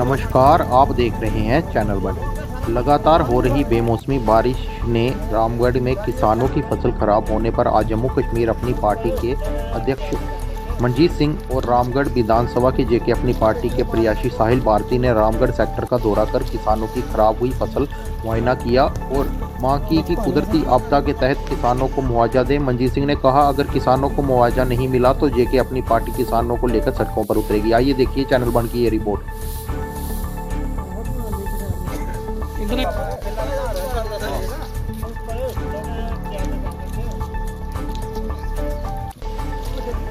नमस्कार, आप देख रहे हैं चैनल वन। लगातार हो रही बेमौसमी बारिश ने रामगढ़ में किसानों की फसल खराब होने पर आज जम्मू कश्मीर अपनी पार्टी के अध्यक्ष मनजीत सिंह और रामगढ़ विधानसभा के जेके अपनी पार्टी के प्रत्याशी साहिल भारती ने रामगढ़ सेक्टर का दौरा कर किसानों की खराब हुई फसल मुआयना किया और मांग की कि कुदरती आपदा के तहत किसानों को मुआवजा दें। मनजीत सिंह ने कहा, अगर किसानों को मुआवजा नहीं मिला तो जेके अपनी पार्टी किसानों को लेकर सड़कों पर उतरेगी। आइए देखिए चैनल वन की ये रिपोर्ट।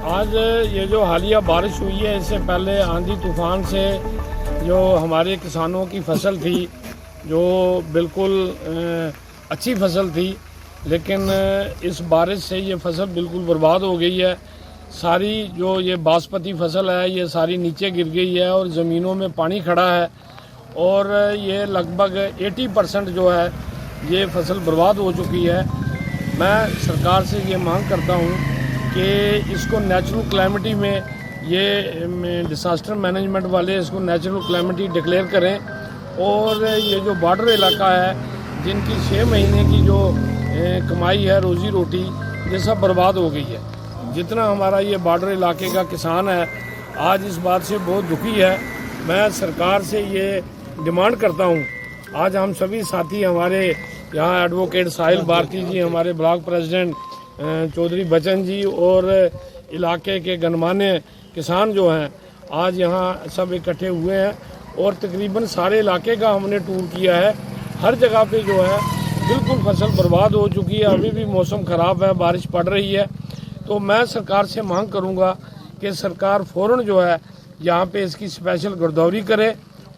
आज ये जो हालिया बारिश हुई है, इससे पहले आंधी तूफान से जो हमारे किसानों की फसल थी, जो बिल्कुल अच्छी फसल थी, लेकिन इस बारिश से ये फसल बिल्कुल बर्बाद हो गई है। सारी जो ये बासमती फसल है, ये सारी नीचे गिर गई है और ज़मीनों में पानी खड़ा है और ये लगभग 80% जो है ये फसल बर्बाद हो चुकी है। मैं सरकार से ये मांग करता हूँ कि इसको नेचुरल क्लैमिटी में, ये डिसास्टर मैनेजमेंट वाले इसको नेचुरल क्लैमिटी डिक्लेयर करें और ये जो बॉर्डर इलाका है, जिनकी 6 महीने की जो कमाई है, रोज़ी रोटी, ये सब बर्बाद हो गई है। जितना हमारा ये बॉर्डर इलाके का किसान है, आज इस बात से बहुत दुखी है। मैं सरकार से ये डिमांड करता हूँ, आज हम सभी साथी, हमारे यहाँ एडवोकेट साहिल भारती जी, हमारे ब्लॉक प्रेसिडेंट चौधरी बचन जी और इलाके के गणमान्य किसान जो हैं, आज यहाँ सब इकट्ठे हुए हैं और तकरीबन सारे इलाके का हमने टूर किया है। हर जगह पे जो है बिल्कुल फसल बर्बाद हो चुकी है। अभी भी मौसम ख़राब है, बारिश पड़ रही है। तो मैं सरकार से मांग करूँगा कि सरकार फ़ौरन जो है यहाँ पे इसकी स्पेशल गिरदौरी करे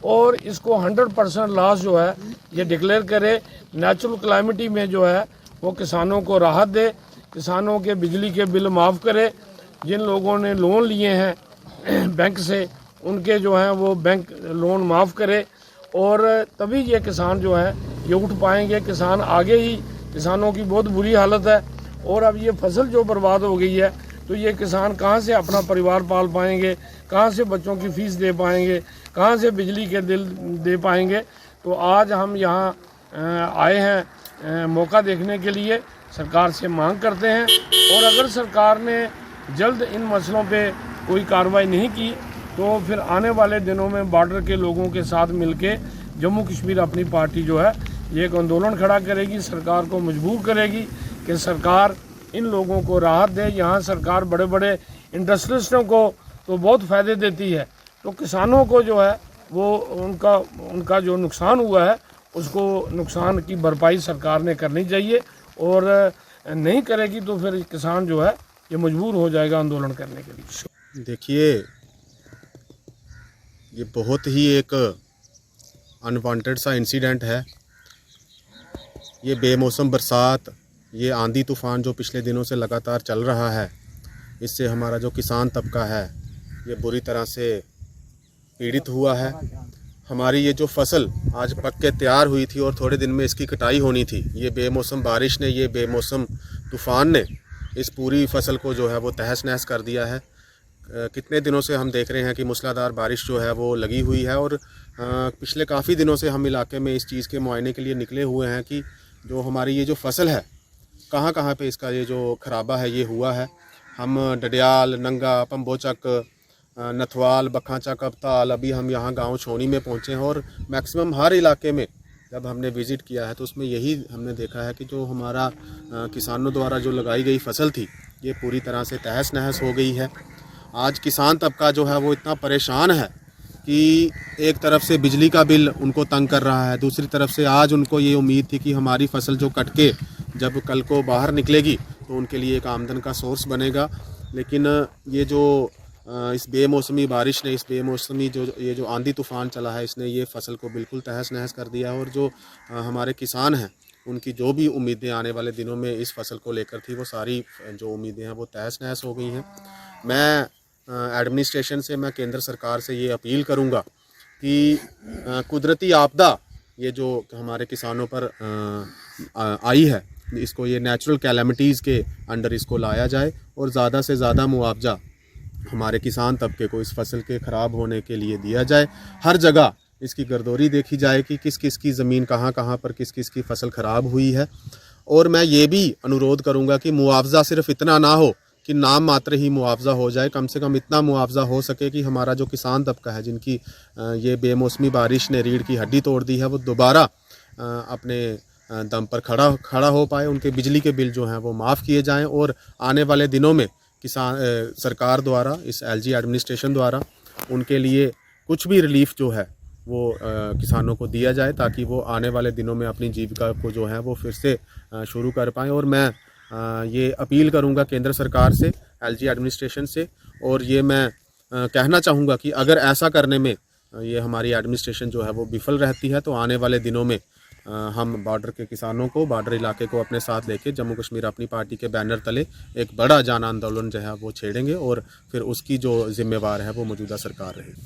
और इसको 100% लॉस जो है ये डिक्लेयर करे। नेचुरल क्लाइमिटी में जो है वो किसानों को राहत दे, किसानों के बिजली के बिल माफ़ करे। जिन लोगों ने लोन लिए हैं बैंक से, उनके जो हैं वो बैंक लोन माफ़ करे और तभी ये किसान जो है ये उठ पाएंगे। किसान आगे ही, किसानों की बहुत बुरी हालत है और अब ये फसल जो बर्बाद हो गई है, तो ये किसान कहाँ से अपना परिवार पाल पाएंगे, कहाँ से बच्चों की फ़ीस दे पाएंगे, कहाँ से बिजली के बिल दे पाएंगे। तो आज हम यहाँ आए हैं मौका देखने के लिए, सरकार से मांग करते हैं और अगर सरकार ने जल्द इन मसलों पे कोई कार्रवाई नहीं की तो फिर आने वाले दिनों में बॉर्डर के लोगों के साथ मिलके जम्मू कश्मीर अपनी पार्टी जो है ये एक आंदोलन खड़ा करेगी, सरकार को मजबूर करेगी कि सरकार इन लोगों को राहत दे। यहाँ सरकार बड़े बड़े इंडस्ट्रियलिस्टों को तो बहुत फ़ायदे देती है, तो किसानों को जो है वो उनका जो नुकसान हुआ है, उसको नुकसान की भरपाई सरकार ने करनी चाहिए और नहीं करेगी तो फिर किसान जो है ये मजबूर हो जाएगा आंदोलन करने के लिए। देखिए, ये बहुत ही एक अनवांटेड सा इंसिडेंट है। ये बेमौसम बरसात, ये आंधी तूफ़ान जो पिछले दिनों से लगातार चल रहा है, इससे हमारा जो किसान तबका है ये बुरी तरह से पीड़ित हुआ है। हमारी ये जो फसल आज पक के तैयार हुई थी और थोड़े दिन में इसकी कटाई होनी थी, ये बेमौसम बारिश ने, ये बेमौसम तूफ़ान ने इस पूरी फसल को जो है वो तहस नहस कर दिया है। कितने दिनों से हम देख रहे हैं कि मूसलाधार बारिश जो है वो लगी हुई है और पिछले काफ़ी दिनों से हम इलाके में इस चीज़ के मुआयने के लिए निकले हुए हैं कि जो हमारी ये जो फसल है, कहाँ कहाँ पे इसका ये जो खराबा है ये हुआ है। हम डडियाल, नंगा, पंबोचक, नथवाल, बखाचा, कप्ताल, अभी हम यहाँ गांव छोनी में पहुँचे हैं और मैक्सिमम हर इलाके में जब हमने विज़िट किया है तो उसमें यही हमने देखा है कि जो हमारा किसानों द्वारा जो लगाई गई फसल थी ये पूरी तरह से तहस नहस हो गई है। आज किसान तबका जो है वो इतना परेशान है कि एक तरफ से बिजली का बिल उनको तंग कर रहा है, दूसरी तरफ से आज उनको ये उम्मीद थी कि हमारी फसल जो कट के जब कल को बाहर निकलेगी तो उनके लिए एक आमदन का सोर्स बनेगा। लेकिन ये जो इस बेमौसमी बारिश ने, इस बेमौसमी ये जो आंधी तूफ़ान चला है, इसने ये फसल को बिल्कुल तहस नहस कर दिया है और जो हमारे किसान हैं उनकी जो भी उम्मीदें आने वाले दिनों में इस फसल को लेकर थी, वो सारी जो उम्मीदें हैं वो तहस नहस हो गई हैं। मैं एडमिनिस्ट्रेशन से, मैं केंद्र सरकार से ये अपील करूँगा कि कुदरती आपदा ये जो हमारे किसानों पर आई है, इसको ये नेचुरल कैलेमिटीज़ के अंडर इसको लाया जाए और ज़्यादा से ज़्यादा मुआवजा हमारे किसान तबके को इस फसल के ख़राब होने के लिए दिया जाए। हर जगह इसकी गर्दौरी देखी जाए कि किस किस की ज़मीन कहाँ कहाँ पर किस किस की फसल ख़राब हुई है। और मैं ये भी अनुरोध करूँगा कि मुआवज़ा सिर्फ इतना ना हो कि नाम मात्र ही मुआवज़ा हो जाए, कम से कम इतना मुआवज़ा हो सके कि हमारा जो किसान तबका है जिनकी ये बेमौसमी बारिश ने रीढ़ की हड्डी तोड़ दी है, वो दोबारा अपने दम पर खड़ा हो पाए, उनके बिजली के बिल जो हैं वो माफ़ किए जाएं और आने वाले दिनों में सरकार द्वारा, इस एलजी एडमिनिस्ट्रेशन द्वारा उनके लिए कुछ भी रिलीफ जो है वो किसानों को दिया जाए, ताकि वो आने वाले दिनों में अपनी जीविका को जो है वो फिर से शुरू कर पाएँ। और मैं ये अपील करूंगा केंद्र सरकार से, एलजी एडमिनिस्ट्रेशन से, और ये मैं कहना चाहूँगा कि अगर ऐसा करने में ये हमारी एडमिनिस्ट्रेशन जो है वो विफल रहती है, तो आने वाले दिनों में हम बॉर्डर के किसानों को, बॉर्डर इलाके को अपने साथ लेके जम्मू कश्मीर अपनी पार्टी के बैनर तले एक बड़ा जन आंदोलन जो है वो छेड़ेंगे, और फिर उसकी जो जिम्मेवार है वो मौजूदा सरकार रहेगी।